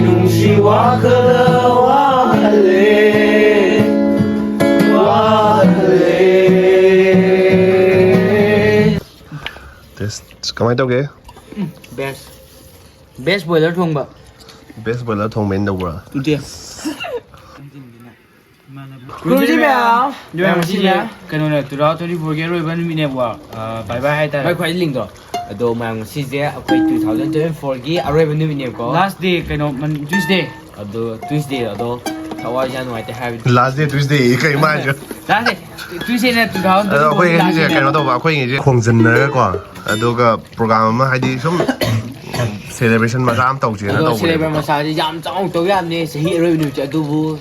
弄西瓦克勒瓦雷瓦雷。This kamay tao ke? Best boiler thong ba? Best boiler thong men đâu bro? Tu dia. Kunci mèo. Mèo gì nhá? Cái này từ đó tôi đi vừa cái rồi vẫn bị nẹp quá. Bye bye hai ta. Bye khoai linh đó. Đồ mà si je akwai 2024 gi array vẫn bị nẹp có. Last day cái nó mình Tuesday. Đồ Tuesday đó. Thawai ya nuai te hai. Last day Tuesday cái mai chứ? Last day Tuesday này từ đó. Akwai cái gì cái nó đâu ba akwai cái gì? Khong jin na ko. Aduga program ma hai di sum celebration ma jam tau chi na tau. Celebration ma sa ji jam chong tau yam ni se hi array nu cha du bu.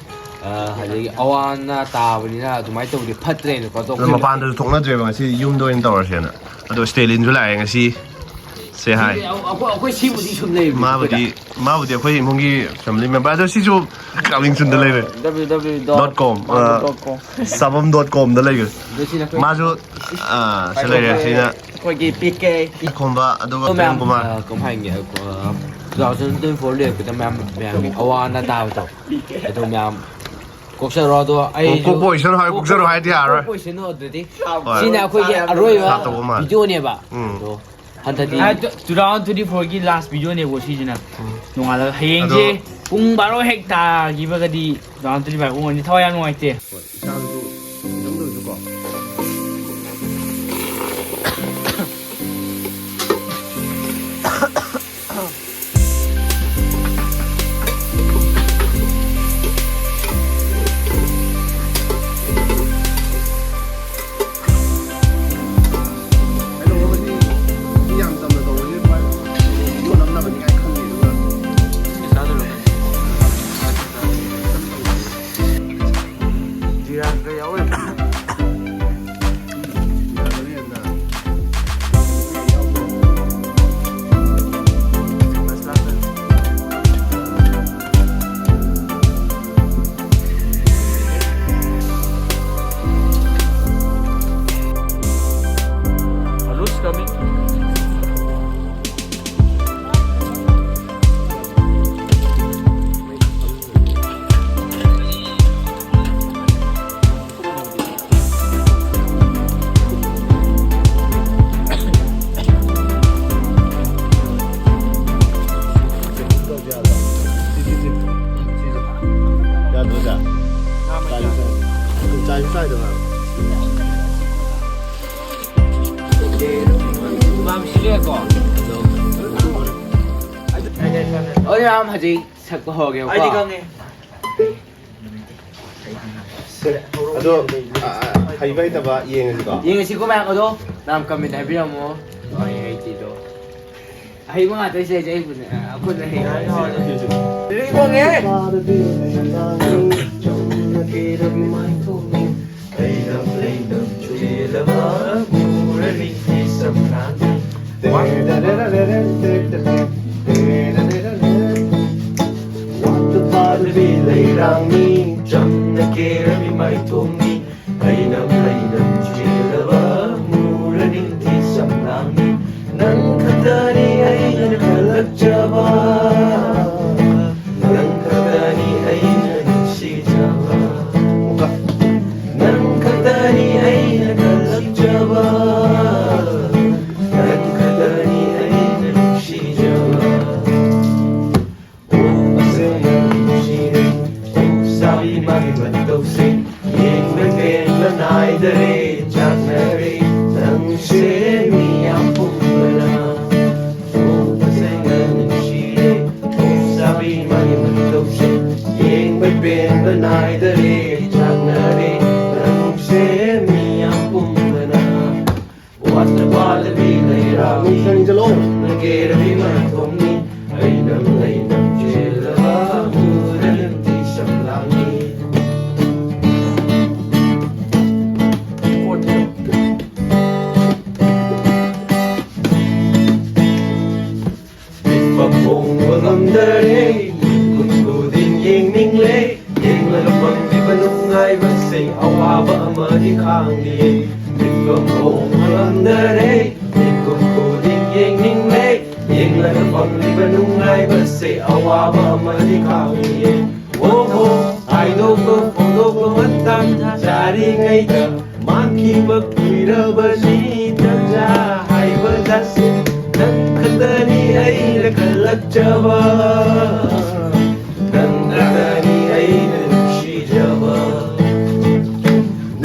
Hadi awan na ta bani na dumai tau di phat le ko to. Ma pan du thong na je ba si yum do in tau ra na. Ado Stalin ju lai nga si say hi. Akwai si bu di chum le. Ma bu di akwai mong gi family member ado si ju kawing chun da le. www.com sabam.com da le ge. Ma ju se le si na. Akwai gi pk ikhomba ado ga ko ma ko hai nge ko 2024 le ko ta ma awan na ta ba to. Ado ma cuộc sống rồi đó, cuộc bồi sinh hỏi cuộc sống rồi thì à rồi. Bồi sinh rồi đấy. Xin nào khơi cái rồi mà. Video này bà. Hắn thật đi. Từ đó từ đi for cái last video này của chị chứ nào. Nung là hiện giờ cũng bao nhiêu hectare gì vậy đi. Đó từ đi phải cũng đi thôi ăn ngoài thế. Ôi em hả thật có hồ kìa. Ai đi con nghe. Ado hay vậy ta ba yeng gì có? Yeng gì có mang ở đâu? Nam cầm mình hay biết không? Ôi hay chị đó. Hay quá tới xe chạy của con là hay thôi. Đi con nghe. Vì lấy răng mi trong nơi kia vì mày tuông mi hay nằm chia là bờ mù ra đi thì sầm nắng nắng khát đi ấy nên khát lấp chờ ba nắng khát đi ấy nên si chờ ba nắng khát đi ấy nên khát lấp chờ ba nắng khát đi ấy nên si chờ ba. Mày vẫn đâu xin nhìn bên bên bên ai đây chắc này nắng sẽ mi ám phụng là ô ta sẽ ngân chi đây ô sao đi mày vẫn đâu xin nhìn bên bên bên ai đây chắc này nắng sẽ mi ám phụng là what the ball đi lấy ra mi sang cho luôn nơi kia đi mày không đi ai nằm lấy nằm chơi là mưa đã lên thì sầm lắng đi. Cùng cô tình yên ninh lệ yên là lúc bằng vì vẫn lúc ngay vẫn sinh áo hoa vợ mơ đi khang đi mình cầm hồn lần đây mình cùng cô tình yên ninh lệ yên là lúc bằng vì vẫn lúc ngay vẫn ꯁꯦ ꯑꯋꯥꯕ ꯑꯃꯗꯤ ꯈꯥꯡꯉꯤꯌꯦ ꯑꯣꯍꯣ ꯍꯥꯏꯗꯣꯛꯄ ꯐꯣꯡꯗꯣꯛꯄ ꯃꯇꯝ ꯆꯥꯔꯤꯉꯩꯗ ꯃꯥꯡꯈꯤꯕ ꯀꯨꯏꯔꯕꯅꯤ ꯇꯟꯖꯥ ꯍꯥꯏꯕ ꯖꯥꯠꯁꯦ ꯅꯪ ꯈꯛꯇꯅꯤ ꯑꯩꯅ ꯈꯜꯂꯛꯆꯕ ꯅꯪ ꯈꯛꯇꯅꯤ ꯑꯩꯅ ꯅꯨꯡꯁꯤꯖꯕ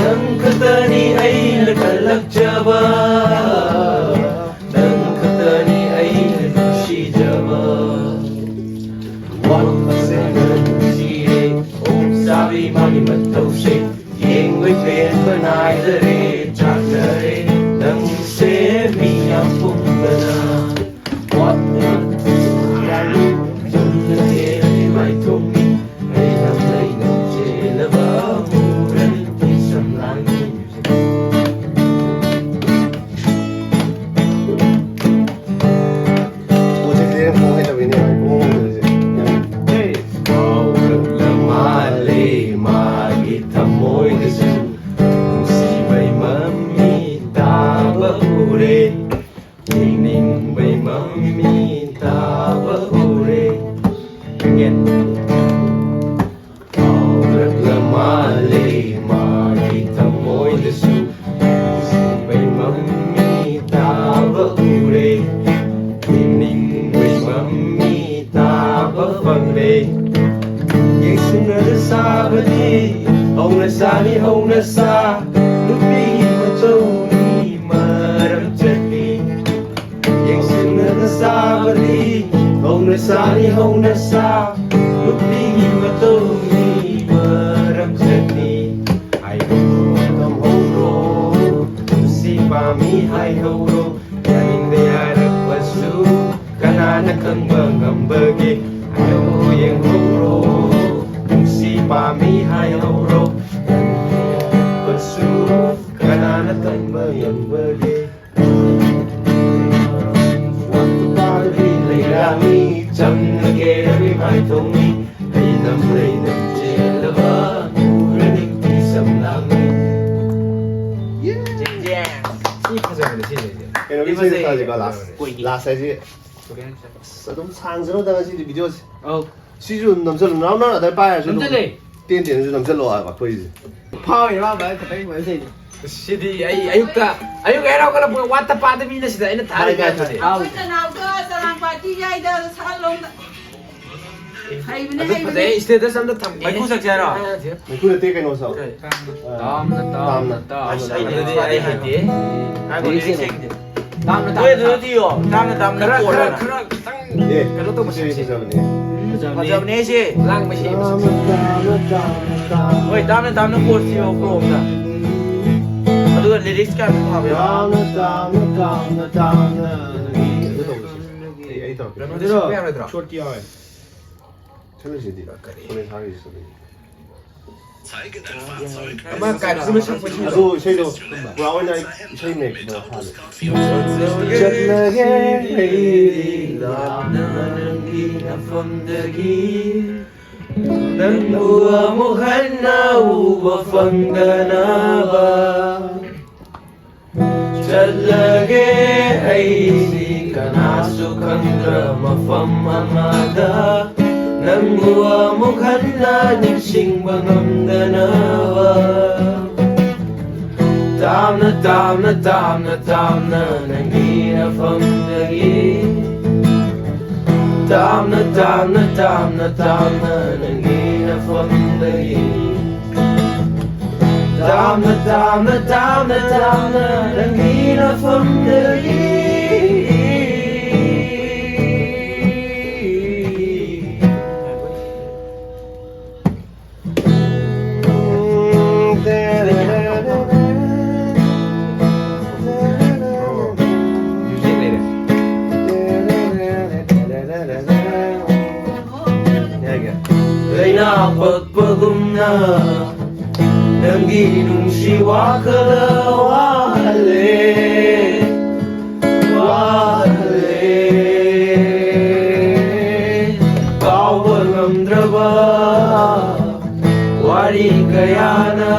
ꯅꯪ ꯈꯛꯇꯅꯤ ꯑꯩꯅ ꯈꯜꯂꯛꯆꯕ ꯅꯪ ꯈꯛꯇꯅꯤ ꯑꯩꯅ ꯅꯨꯡꯁꯤꯖꯕ ꯋꯥꯈꯜꯁꯦꯅ ꯅꯨꯡꯁꯤꯔꯦ ꯆꯥꯕꯤ ꯃꯥꯒꯤ ꯃꯇꯧꯁꯦ ꯌꯦꯡꯕꯩ ꯄꯦꯟꯕ ꯅꯥꯏꯗꯔꯦ ꯆꯥꯛꯅꯔꯦ ꯅꯪꯁꯦ ꯃꯤ ꯌꯥꯝ ꯄꯨꯝꯕꯅ ꯆꯨꯝꯅꯒꯦ ꯃꯥꯏꯊꯣꯛꯅꯤ ꯑꯩꯅ ꯂꯩꯅ ꯆꯦꯜꯂꯕ ꯃꯨꯔꯅꯤ ꯁꯝꯂꯥꯡꯅꯤ ꯃꯨꯖꯤꯛꯁꯦ ꯈꯣꯡ ꯍꯩꯇꯕꯩꯅꯦ ꯈꯣꯡꯗꯁꯦ ꯀꯥꯎꯔꯛꯂ ꯃꯥꯜꯂꯦ ꯃꯥꯒꯤ ꯊꯃꯣꯏꯗꯁꯨ ꯅꯨꯡꯁꯤꯕꯩ ꯃꯃꯤ ꯇꯥꯕ ꯎꯔꯦ ꯌꯦꯡꯅꯤꯡꯕꯩ ꯃꯃꯤ ꯇꯥꯕ ꯎꯔꯦ ꯀꯥꯎꯔꯛꯂ ꯃꯥꯜꯂꯦ ꯃꯥꯒꯤ ꯊꯃꯣꯏꯗꯁꯨ ꯅꯨꯡꯁꯤꯕꯩ ꯃꯃꯤ ꯇꯥꯕ ꯎꯔꯦ ꯌꯦꯡꯅꯤꯡꯕꯩ ꯃꯃꯤ ꯇꯥꯕ ꯐꯪꯂꯦ ꯌꯦꯡꯁꯤꯟꯅꯗ ꯁꯥꯕꯗꯤ ꯍꯧꯅ ꯁꯥꯅꯤ ꯍꯧꯅ ꯁꯥ ꯅꯨꯄꯤꯒꯤ ꯃꯇꯧꯅꯤ ꯃꯔꯝ ꯆꯠꯅꯤ ꯌꯦꯡꯁꯤꯟꯅꯗ ꯁꯥꯕꯗꯤ ꯍꯧꯅ ꯁꯥꯅꯤ ꯍꯧꯅ ꯁꯥ ꯅꯨꯄꯤꯒꯤ ꯃꯇꯧꯅꯤ ꯃꯔꯝ ꯆꯠꯅꯤ ꯍꯥꯏꯍꯧꯔꯣ ꯇꯝꯍꯧꯔꯣ ꯅꯨꯡꯁꯤ ꯄꯥꯝꯃꯤ ꯍꯥꯏꯍꯧꯔꯣ ꯌꯥꯅꯤꯡꯗ ꯌꯥꯔꯛꯄꯁꯨ ꯀꯅꯥꯅ ꯈꯪꯕ ꯉꯝꯕꯒꯦ ꯍꯥꯏꯍꯧꯔꯣ ꯌꯦꯡꯍꯧꯔꯣ ꯅꯨꯡꯁꯤ ꯄꯥꯝꯃꯤ ꯍꯥꯏꯍꯧꯔꯣ ꯌꯥꯔꯛꯄꯁꯨ ꯀꯅꯥꯅ ꯈꯪꯕ ꯉꯝꯕꯒꯦ ꯋꯥꯠꯄꯥꯗꯤ ꯂꯩꯔꯥꯡꯅꯤ ꯆꯝꯅꯒꯦ ꯃꯥꯏꯊꯣꯡꯅꯤ ꯂꯩꯅꯝ ꯂꯩꯅꯝ ꯆꯦꯜꯂꯕ ꯃꯨꯔꯅꯤ ꯁꯝꯂꯥꯡꯅꯤ ꯁꯤ ꯐꯖꯕꯅꯦ ꯁꯤꯁꯦ ꯀꯩꯅꯣꯒꯤ ꯏꯁꯩ ꯇꯥꯁꯤꯀꯣ ꯂꯥꯁ ꯍꯥꯏꯁꯤ ꯑꯗꯨꯝ ꯁꯥꯡꯖꯔꯣꯗ ꯉꯁꯤꯗꯤ ꯚꯤꯗꯤꯑꯣꯁꯦ ꯁꯤꯁꯨ ꯅꯝꯁꯜꯂꯨ ꯅꯪ ꯑꯗꯥꯏ ꯄꯥꯏꯔꯁꯨ ꯑꯗꯨꯝ ꯇꯦꯟꯁꯨ ꯅꯝꯁꯜꯂꯣ ꯍꯥꯏꯕ ꯑꯩꯈꯣꯏꯁꯦ ꯁꯤꯗꯤ ꯑꯩ ꯑꯌꯨꯛ ꯍꯦꯔꯥꯎ ꯀꯠꯂꯛꯄ ꯋꯥꯠꯇ ꯄꯥꯗꯕꯤꯅ ꯁꯤꯗ ꯑꯩꯅ ꯊꯥꯔꯤꯒ ꯑꯩꯈꯣꯏ ꯀꯅꯥꯎꯗ ꯆꯔꯥꯡ ꯄꯥꯔꯇꯤ ꯌꯥꯏꯗ ꯁꯥꯂꯣꯡꯗ ꯍꯩꯕꯅꯦ ꯑꯗꯨ ꯍꯩꯕꯅꯦ ꯐꯖꯩ ꯏꯁꯇꯦꯇꯁ ꯑꯝꯇ ꯊꯝꯒꯦ ꯃꯩꯈꯨ ꯁꯛꯁꯦ ꯍꯥꯏꯔꯣ? ꯃꯩꯈꯨ ꯅꯠꯇꯦ ꯀꯩꯅꯣ ꯁꯥꯎ ꯑꯗꯨꯗꯤ ꯑꯩ ꯍꯩꯇꯦ ꯅꯣꯏ ꯑꯗꯨꯗꯤꯌꯣ ꯇꯥꯞꯅ ꯇꯥꯞꯅ ꯈꯔ ꯀꯣꯜꯂꯒ. ꯈꯤꯇꯪ ꯑꯦ ꯀꯩꯅꯣ ꯇꯧꯕ ꯏꯁꯩ ꯁꯛꯁꯤ ꯐꯖꯕꯅꯦ ꯐꯖꯕꯅꯦ ꯁꯤ. ꯂꯥꯡꯕ ꯁꯦꯝꯕ ꯍꯣꯏ ꯇꯥꯞꯅ ꯇꯥꯞꯅ ꯀꯣꯜ ꯊꯤꯌꯣ ꯀ꯭ꯔꯣꯝꯗ. ꯑꯗꯨꯒ ꯂꯤꯔꯤꯛꯁ ꯀꯌꯥ ꯍꯥꯞꯄ ꯌꯥꯎ. ꯑꯩ ꯇꯧꯔꯛꯀꯦ ꯀꯩꯅꯣꯗꯤ ꯁꯛꯄ ꯌꯥꯔꯣꯏꯗ꯭ꯔꯣ? ꯁꯣꯔꯠꯀꯤ ꯌꯥꯎꯋꯦ ꯆꯠꯂꯨꯁꯤꯗꯤ ꯀꯣꯂꯦꯖ ꯊꯥꯈꯤꯁꯤꯗꯤ ꯑꯃ ꯀꯥꯏꯗꯁꯤꯃ ꯁꯛꯄꯁꯤ ꯑꯗꯨ ꯏꯁꯩꯗꯣ ꯄꯨꯔꯥ ꯑꯣꯏꯅ ꯏꯁꯩ ꯃꯦꯛꯗꯣ ꯍꯥꯜꯂꯦ ꯆꯠꯂꯒꯦ ꯑꯩꯗꯤ ꯂꯥꯞꯅ ꯅꯪꯒꯤ ꯃꯐꯝꯗꯒꯤ ꯅꯪꯕꯨ ꯑꯃꯨꯛ ꯍꯟꯅ ꯎꯕ ꯐꯪꯗꯅꯕ ꯆꯠꯂꯒꯦ ꯑꯩꯗꯤ ꯀꯅꯥꯁꯨ ꯈꯪꯗ꯭ꯔ ꯃꯐꯝ ꯑꯃꯗ ꯅꯪꯕꯨ ꯑꯃꯨꯛ ꯍꯟꯅ ꯅꯤꯡꯁꯤꯡꯕ ꯉꯝꯗꯅꯕ ꯇꯥꯞꯅ ꯇꯥꯞꯅ ꯇꯥꯞꯅ ꯇꯥꯞꯅ ꯅꯪꯒꯤ ꯅꯐꯝꯗꯒꯤ ꯇꯥꯞꯅ ꯇꯥꯞꯅ ꯇꯥꯞꯅ ꯇꯥꯞꯅ ꯅꯪꯒꯤ ꯅꯐꯝꯗꯒꯤ Damna, damna, damna, damna, nangina from the Laina pagpagumna Nanggi nungsiwa kalawale Wale Kawa ngamdraba Wari kayana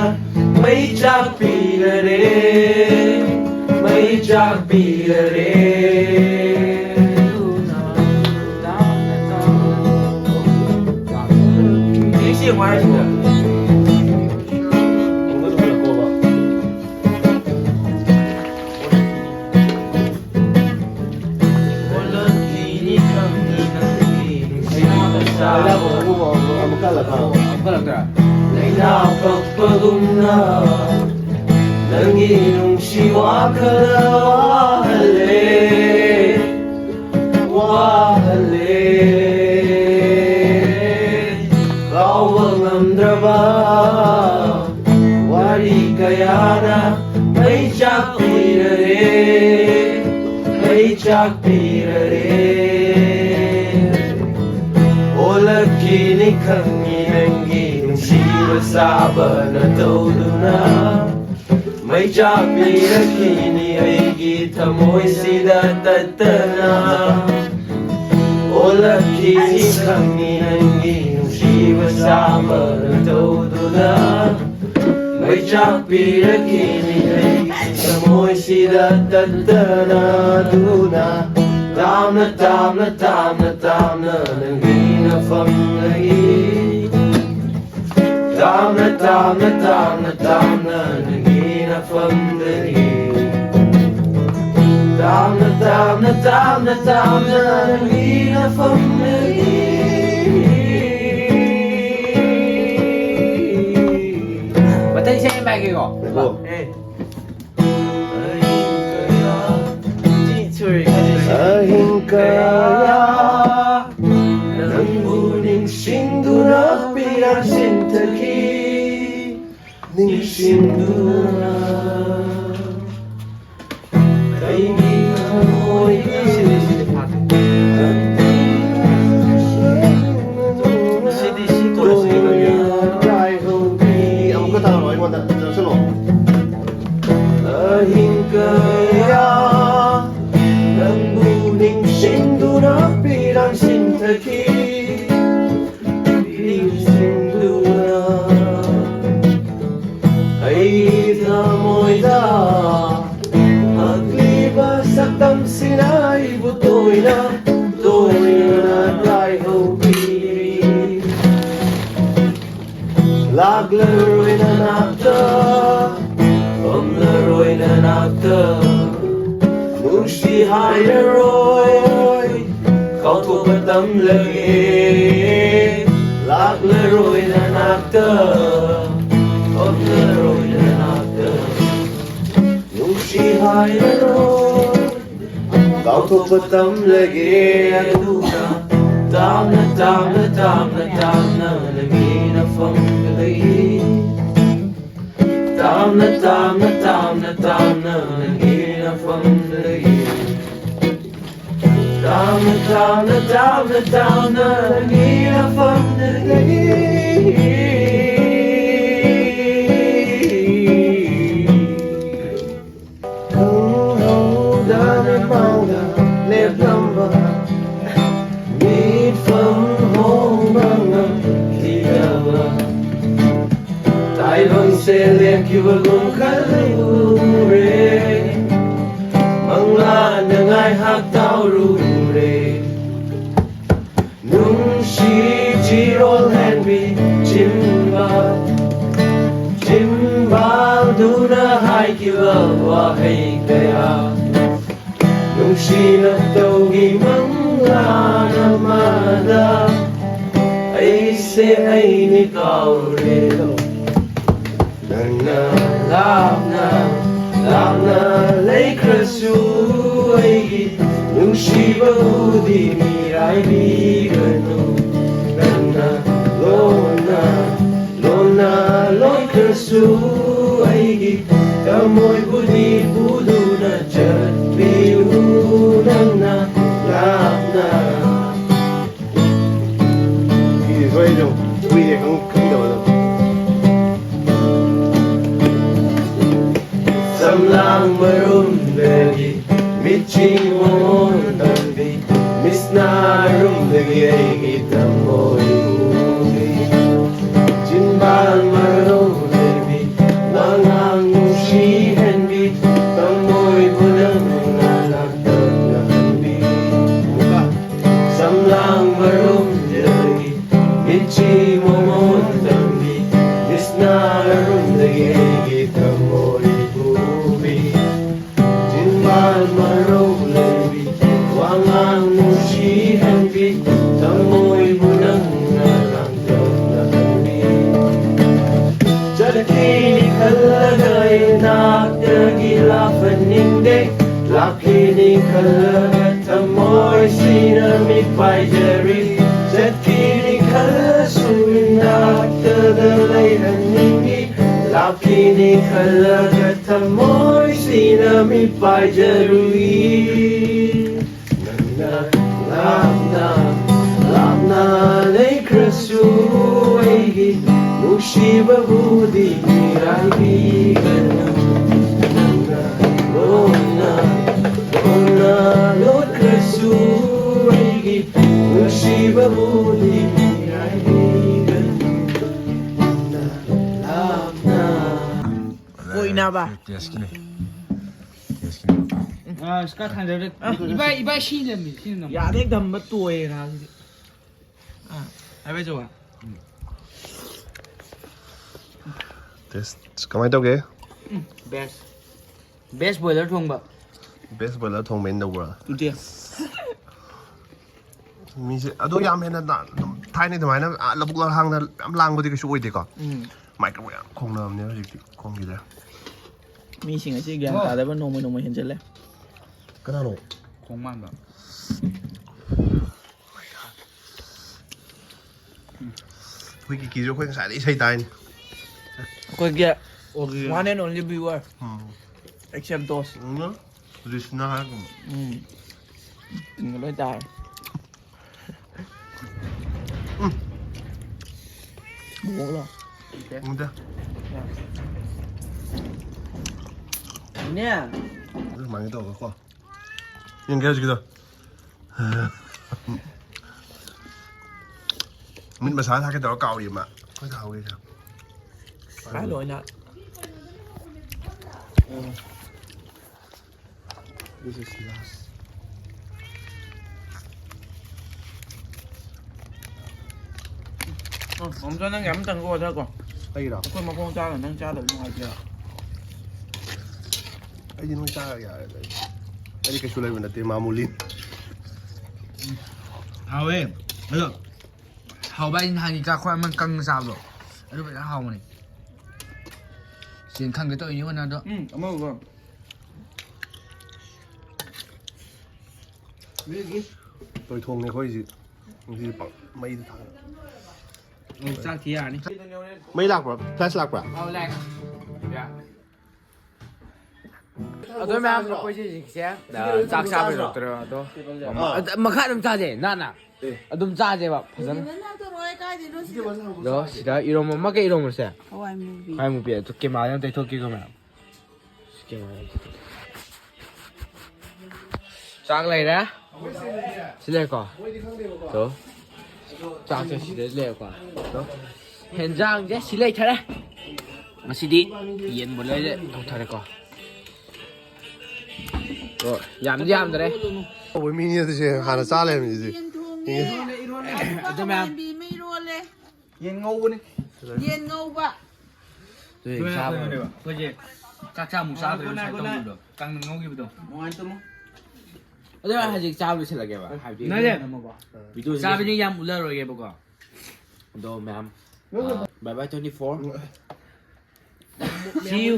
May chakpilare May chakpilare siêng quá đấy chứ. Pagpagumna Nanginong siwa ka na wahale Kawang amdraba Wari kaya na may chakpirare Ola kini kanginangi Saba na toluna May chapira kini ay gita mo'y sidatatana Ola kini kanginangi Shiva saba na toluna May chapira kini ay gita mo'y sidatatana Duna Tam na Nang hinafang lagi Tam na Nangina from the hill Tam na Nangina from the hill Mà tên xem bài kia gọi Ahin kaya Nang buning sinduna Pirang sintaki Ning sinduna Kaibigan mo'y Ahin kaya Nang buning sinduna Pirang sintaki Ning sinduna Ay mo'y da Agliba sa tamsinay Butoy na Dahil hopiri Laglaro'y na nakta Pamlaro'y na nakta Nung sihay na ro'y Kautupatam lagi Laglaro'y na nakta Pamlaro'y na nakta Nung sihay na ro'y Kautupatam lagi Aduna Tam na Nangina from galay Tam na Nangina from galay Tam na Nangina from galay Kung hawda na mauda Left number Meet from home mga tigawa Taibang selek iwagong kalure Mangla nangay haktaw rure Nung si Jirol Henry Jimbal Duna hai kiwa wahay kaya Nung sinatawgi mangla namada Ay se ay nikaw rito Nang nalap na lay krasu ay Nung siba udi miray bigano Nang na loy krasu ay Kamoy budi pudo na dyan Biu nang nalap na所以就不一定可以的。 Samlang marumdagi Michi mo tambi Mis na rumdagi ay kita mo'y uli Jinbang marumdagi Wangang mushi henbi Tamo'y punang nalagdag na henbi Samlang marumdagi Michi mo mi paijari Zakini kala sunakta dalay haningi Lapini kala katamoy sina mi paijarui Lamna lay krasu aigi Nushiba budi miraibigan Lona Lord krasu aigi Nushiba budi miraibigan Lamna Ui na ba? Ska thanjare ibai shilem shilem Ya dek dam ba tuoi na. Ai bai jo. Test kamai tau ge best boiler thong ba best boiler thong men đâu bra Tu dia. mi se ado yam hena na thai ni thmai na labuk la hang na am lang bodi ka shu oi de ko microwave yam khong na ne hojik ti khong gi da มีสิ่งที่แกงตาได้ว่านมเห็นฉันแล้ว ka na no thong man ba hui ki jo khoi sai dei sai tai ni คนเกีย one and only viewer except those no this na ha ถึงกันเลยตายบุกหรอ mu da เนี่ย mang cái đầu có khoa nhưng cái gì đó mình mà sáng cái đầu cao gì mà có thầu gì sao ขายเลยนะ this is last ผมจะนั่งแงมจังก็เท่าก่อน đây đó คนมาพงจ้าหรือนั่งจ้าหรือยังไงเจ้า ai nhìn mới cha यार đây cái số này mình là tiền mamulin เอาเว้ยเออเฮาไปทางนี้ก็ค่อยมันกังซาบหรอแล้วไปเฮามันนี่เสียงคันก็ตัวนี้วันนั้นด้วย เอามาก่อน tôi thùng này khôi gì bằng mấy thằng จากที่อ่ะนี่ mấy lạc bro flash lạc bro เอาแรกเอาตัวแม่ก็ไปสิเสียจากซาไปหรอกตัวมาฆ่าดมจ้าเจนั่นน่ะดมจ้าเจแบบพอสัน เดี๋ยวสิได้อีโรมมาเกอีโรมเสีย Hawaii movie. ให้มูเปียทุกเกมมายังได้ทุกเกมมาเกมมาจากอะไรนะสิเล็กกว่าตัวจากจะสิเล็กกว่าตัวเห็นจางจะสิเล็กเท่าไรมาสิดีเย็นหมดเลยต้องเท่าไรก่อนก็ยำตัวไหน ôi mình như thế gì hà nó xa lên gì gì ตัวแม่ บีไม่รู้เลย เย็นงูนี่ เย็นงูปะ ตัวชาบเลยเพื่อจะจากชาหมูชาตัวใช้ต้มอยู่ด้วยกังงงอยู่ด้วย มวนตัวมั้ง แล้วจะให้ชาดูเสร็จแล้วแกวะนั่นแหละชาเป็นยังยำอุลเลอร์เลยแกบอกว่าโดแมมบายบาย24 see you